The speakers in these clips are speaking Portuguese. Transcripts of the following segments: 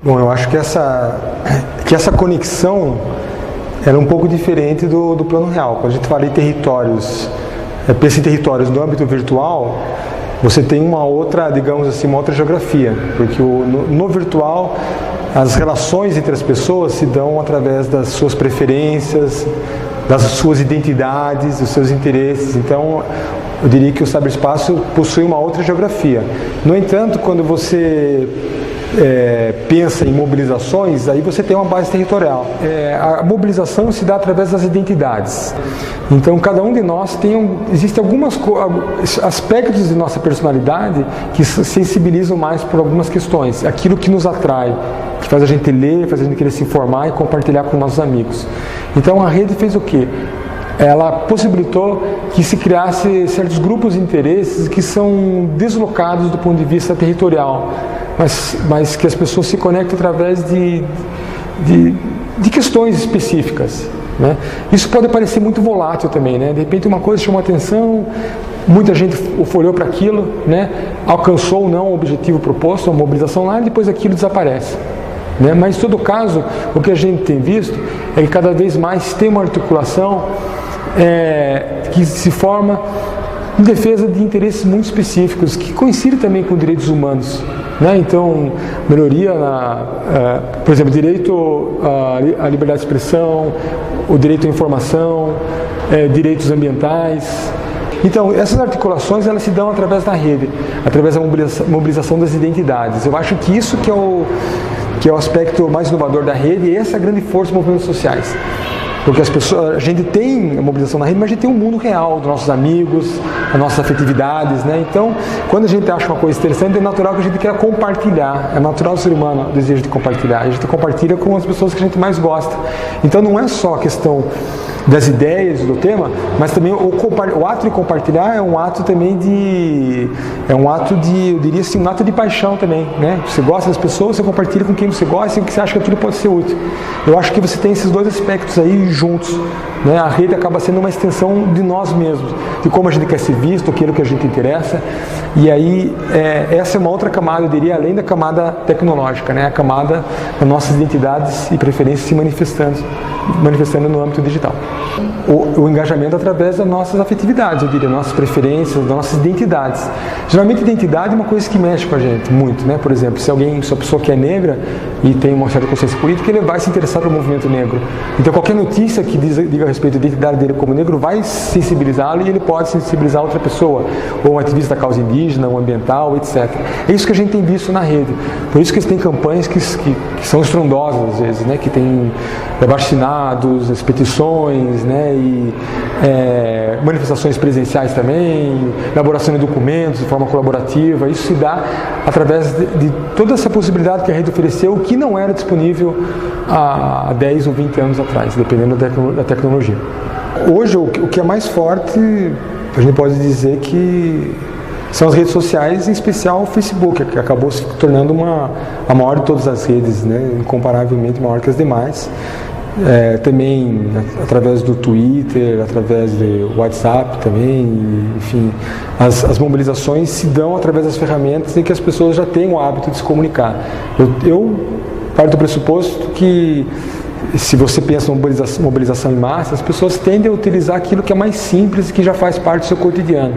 Bom, eu acho que essa conexão era um pouco diferente do plano real. Quando a gente fala em territórios, pensa em territórios no âmbito virtual, você tem uma outra, digamos assim, uma outra geografia, porque no virtual as relações entre as pessoas se dão através das suas preferências, das suas identidades, dos seus interesses. Então, eu diria que o cyberespaço possui uma outra geografia. No entanto, quando você pensa em mobilizações, aí você tem uma base territorial. A mobilização se dá através das identidades. Então, cada um de nós existem alguns aspectos de nossa personalidade que sensibilizam mais por algumas questões. Aquilo que nos atrai, que faz a gente ler, faz a gente querer se informar e compartilhar com nossos amigos. Então, a rede fez o quê? Ela possibilitou que se criasse certos grupos de interesses que são deslocados do ponto de vista territorial, mas que as pessoas se conectam através de questões específicas, né? Isso pode parecer muito volátil também, né? De repente uma coisa chamou a atenção, muita gente olhou para aquilo, né? Alcançou ou não o objetivo proposto, a mobilização lá, e depois aquilo desaparece, né? Mas em todo caso, o que a gente tem visto é que cada vez mais tem uma articulação que se forma em defesa de interesses muito específicos, que coincidem também com direitos humanos, né? Então, melhoria por exemplo, direito à liberdade de expressão, o direito à informação, direitos ambientais. Então, essas articulações elas se dão através da rede, através da mobilização das identidades. Eu acho que isso que é o aspecto mais inovador da rede, e essa é a grande força dos movimentos sociais. Porque a gente tem a mobilização na rede, mas a gente tem um mundo real dos nossos amigos, das nossas afetividades, né? Então, quando a gente acha uma coisa interessante, é natural que a gente queira compartilhar. É natural do ser humano o desejo de compartilhar. A gente compartilha com as pessoas que a gente mais gosta. Então, não é só a questão das ideias do tema, mas também o ato de compartilhar é um ato também eu diria assim, um ato de paixão também, né? Você gosta das pessoas, você compartilha com quem você gosta e que você acha que aquilo pode ser útil. Eu acho que você tem esses dois aspectos aí juntos, né? A rede acaba sendo uma extensão de nós mesmos, de como a gente quer ser visto, aquilo que a gente interessa, e aí essa é uma outra camada, eu diria, além da camada tecnológica, né? A camada das nossas identidades e preferências se manifestando no âmbito digital. O engajamento através das nossas afetividades, eu diria, nossas preferências, das nossas identidades. Geralmente identidade é uma coisa que mexe com a gente muito, né? Por exemplo, se a pessoa que é negra e tem uma certa consciência política, ele vai se interessar pelo movimento negro. Então qualquer notícia que diga a respeito da identidade dele como negro vai sensibilizá-lo, e ele pode sensibilizar outra pessoa, ou um ativista da causa indígena, ou ambiental, etc. É isso que a gente tem visto na rede. Por isso que eles têm campanhas que são estrondosas às vezes, né? Que tem abaixo-assinados, as petições, né? E manifestações presenciais também, elaboração de documentos de forma colaborativa. Isso se dá através de toda essa possibilidade que a rede ofereceu, que não era disponível há 10 ou 20 anos atrás, dependendo da tecnologia. Hoje, o que é mais forte, a gente pode dizer que são as redes sociais, em especial o Facebook, que acabou se tornando a maior de todas as redes, né? Incomparavelmente maior que as demais. Também através do Twitter, através do WhatsApp também, enfim, as mobilizações se dão através das ferramentas em que as pessoas já têm o hábito de se comunicar. Eu parto do pressuposto que, se você pensa em mobilização em massa, as pessoas tendem a utilizar aquilo que é mais simples e que já faz parte do seu cotidiano.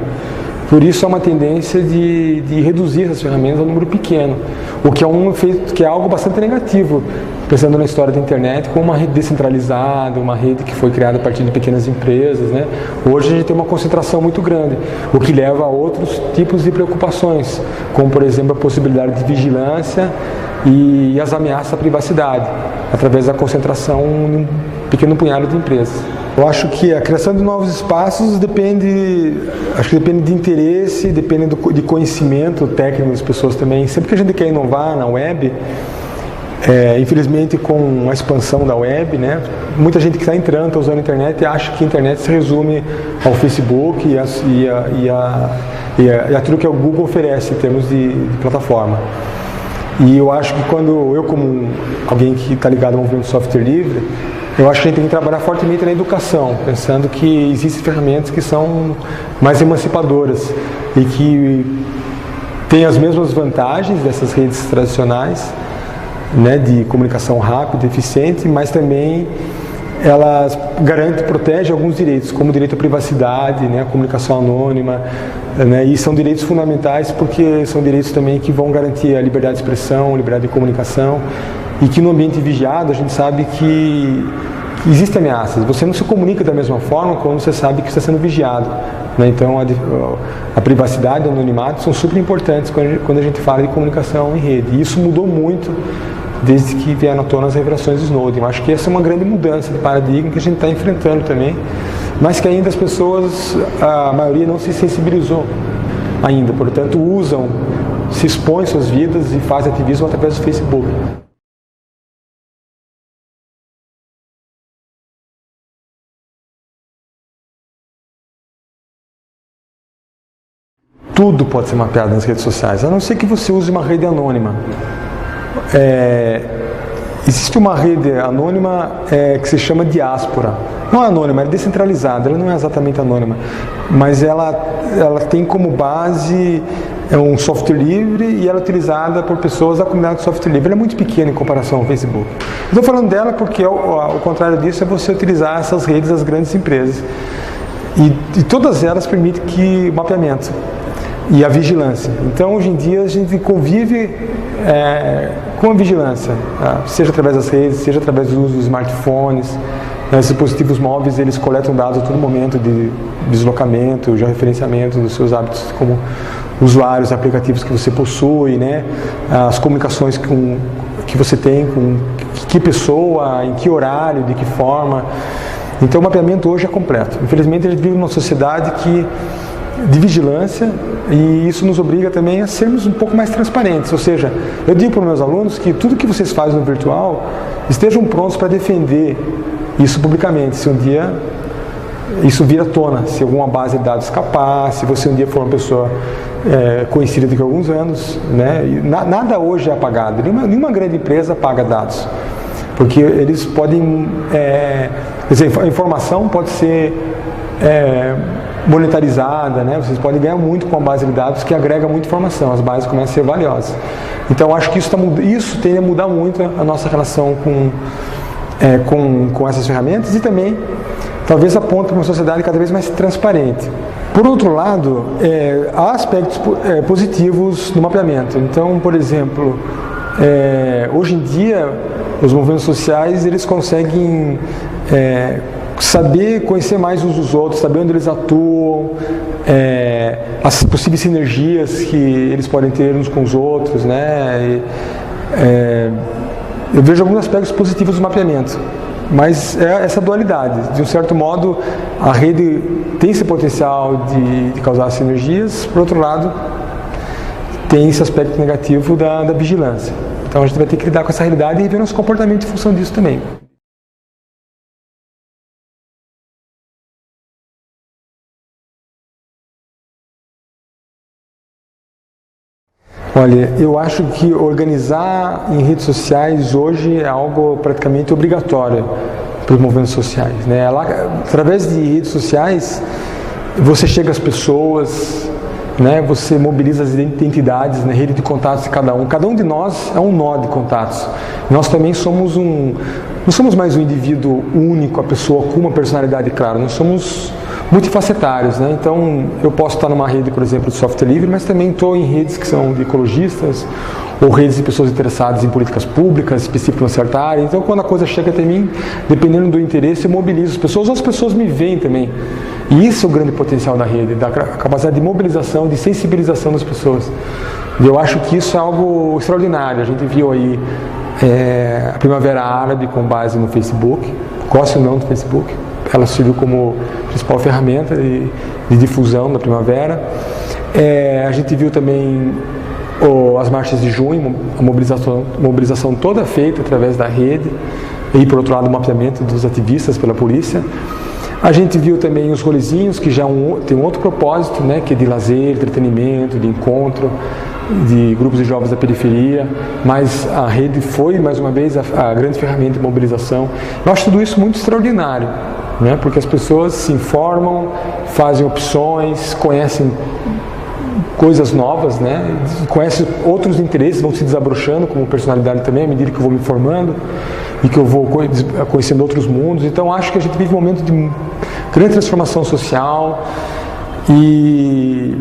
Por isso há uma tendência de reduzir essas ferramentas a um número pequeno, o que é um efeito, que é algo bastante negativo, pensando na história da internet como uma rede descentralizada, uma rede que foi criada a partir de pequenas empresas, né? Hoje a gente tem uma concentração muito grande, o que leva a outros tipos de preocupações, como por exemplo a possibilidade de vigilância e as ameaças à privacidade, através da concentração em um pequeno punhado de empresas. Eu acho que a criação de novos espaços depende de interesse, depende de conhecimento técnico das pessoas também. Sempre que a gente quer inovar na web, infelizmente com a expansão da web, né, muita gente que está entrando, está usando a internet, acha que a internet se resume ao Facebook e aquilo que o Google oferece em termos de plataforma. E eu acho que quando eu, como alguém que está ligado ao movimento software livre, eu acho que a gente tem que trabalhar fortemente na educação, pensando que existem ferramentas que são mais emancipadoras e que têm as mesmas vantagens dessas redes tradicionais, né, de comunicação rápida, eficiente, mas também ela garante, protege alguns direitos, como o direito à privacidade, né, a comunicação anônima, né, e são direitos fundamentais porque são direitos também que vão garantir a liberdade de expressão, liberdade de comunicação, e que no ambiente vigiado a gente sabe que existem ameaças. Você não se comunica da mesma forma quando você sabe que está sendo vigiado, né? Então a privacidade e o anonimato são super importantes quando a gente fala de comunicação em rede, e isso mudou muito desde que vieram à tona as revelações de Snowden. Eu acho que essa é uma grande mudança de paradigma que a gente está enfrentando também, mas que ainda as pessoas, a maioria não se sensibilizou ainda, portanto se expõem suas vidas e fazem ativismo através do Facebook. Tudo pode ser mapeado nas redes sociais, a não ser que você use uma rede anônima. Existe uma rede anônima que se chama diáspora. Não é anônima, é descentralizada, ela não é exatamente anônima, mas ela tem como base um software livre e ela é utilizada por pessoas da comunidade de software livre. Ela é muito pequena em comparação ao Facebook. Estou falando dela porque o contrário disso é você utilizar essas redes das grandes empresas. E todas elas permitem mapeamento e a vigilância. Então, hoje em dia, a gente convive com a vigilância, tá? Seja através das redes, seja através do uso dos smartphones. Os dispositivos móveis, eles coletam dados a todo momento de deslocamento, de referenciamento dos seus hábitos como usuários, aplicativos que você possui, né? As comunicações que você tem com que pessoa, em que horário, de que forma. Então, o mapeamento hoje é completo. Infelizmente, a gente vive numa sociedade de vigilância, e isso nos obriga também a sermos um pouco mais transparentes. Ou seja, eu digo para os meus alunos que tudo que vocês fazem no virtual, estejam prontos para defender isso publicamente, se um dia isso vir à tona, se alguma base de dados escapar, se você um dia for uma pessoa conhecida daqui a alguns anos, né? Nada hoje é apagado, nenhuma grande empresa apaga dados, porque eles podem, a informação pode ser monetarizada, né? Vocês podem ganhar muito com a base de dados que agrega muita informação, as bases começam a ser valiosas. Então, acho que isso tende a mudar muito a nossa relação com essas ferramentas, e também talvez aponte para uma sociedade cada vez mais transparente. Por outro lado, há aspectos positivos no mapeamento. Então, por exemplo, hoje em dia os movimentos sociais eles conseguem saber, conhecer mais uns dos outros, saber onde eles atuam, as possíveis sinergias que eles podem ter uns com os outros, né? Eu vejo alguns aspectos positivos do mapeamento, mas é essa dualidade. De um certo modo, a rede tem esse potencial de causar sinergias, por outro lado, tem esse aspecto negativo da vigilância. Então a gente vai ter que lidar com essa realidade e ver nosso comportamento em função disso também. Olha, eu acho que organizar em redes sociais hoje é algo praticamente obrigatório para os movimentos sociais, né? Através de redes sociais, você chega às pessoas, né? Você mobiliza as identidades na rede de contatos de cada um. Cada um de nós é um nó de contatos. Nós também não somos mais um indivíduo único, a pessoa com uma personalidade clara. Nós somos multifacetários, né? Então, eu posso estar numa rede, por exemplo, de software livre, mas também estou em redes que são de ecologistas, ou redes de pessoas interessadas em políticas públicas, específicas em certa área. Então, quando a coisa chega até mim, dependendo do interesse, eu mobilizo as pessoas, ou as pessoas me veem também. E isso é o grande potencial da rede, da capacidade de mobilização, de sensibilização das pessoas. E eu acho que isso é algo extraordinário. A gente viu aí a Primavera Árabe com base no Facebook, gosto ou não do Facebook, ela serviu como principal ferramenta de difusão da primavera. A gente viu também as marchas de junho, a mobilização toda feita através da rede, e por outro lado o mapeamento dos ativistas pela polícia. A gente viu também os rolezinhos, que já tem um outro propósito, né, que é de lazer, entretenimento, de encontro, de grupos de jovens da periferia, mas a rede foi, mais uma vez, a grande ferramenta de mobilização. Eu acho tudo isso muito extraordinário, né, porque as pessoas se informam, fazem opções, conhecem coisas novas, né? Conhece outros interesses, vão se desabrochando como personalidade também, à medida que eu vou me formando e que eu vou conhecendo outros mundos. Então acho que a gente vive um momento de grande transformação social e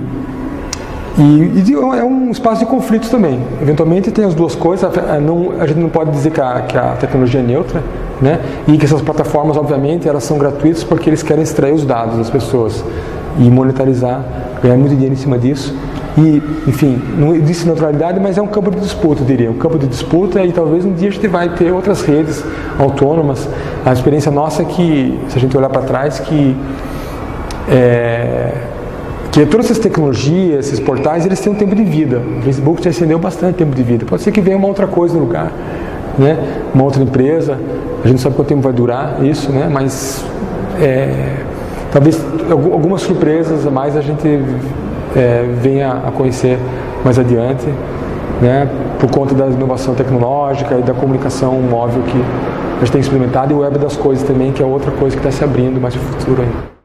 é um espaço de conflitos também. Eventualmente tem as duas coisas. A gente não pode dizer que a tecnologia é neutra, né? E que essas plataformas, obviamente, elas são gratuitas porque eles querem extrair os dados das pessoas e monetarizar, ganhar muito dinheiro em cima disso. E, enfim, não existe neutralidade, mas é um campo de disputa, eu diria. Um campo de disputa, e talvez um dia a gente vai ter outras redes autônomas. A experiência nossa é que, se a gente olhar para trás, que todas essas tecnologias, esses portais, eles têm um tempo de vida. O Facebook já estendeu bastante tempo de vida. Pode ser que venha uma outra coisa no lugar, né? Uma outra empresa. A gente não sabe quanto tempo vai durar isso, né? Mas talvez algumas surpresas a mais a gente venha a conhecer mais adiante, né? Por conta da inovação tecnológica e da comunicação móvel que a gente tem experimentado, e o web das coisas também, que é outra coisa que está se abrindo mais no futuro ainda.